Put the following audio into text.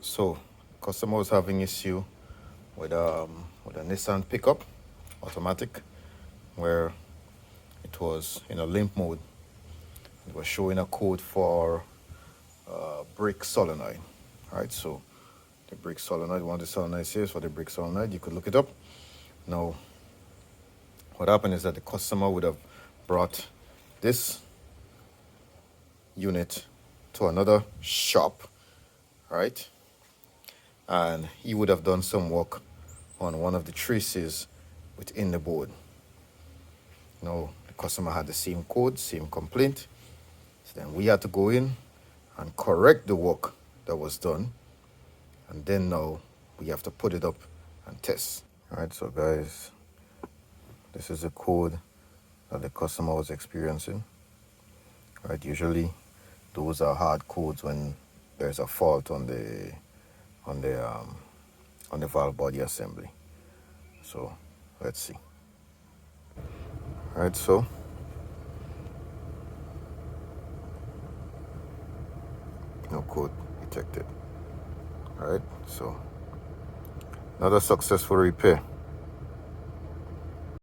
So, customer was having issue with a Nissan pickup, automatic, where it was in a limp mode. It was showing a code for brake solenoid. All right, so the brake solenoid, one of the solenoid says for the brake solenoid, you could look it up. Now, what happened is that the customer would have brought this unit to another shop, right? And he would have done some work on one of the traces within the board. Now, the customer had the same code, same complaint. So then we had to go in and correct the work that was done. And then now we have to put it up and test. All right, so guys, this is the code that the customer was experiencing. All right, usually those are hard codes when there's a fault on the valve body assembly. So let's see. All right, so no code detected. All right, so another successful repair.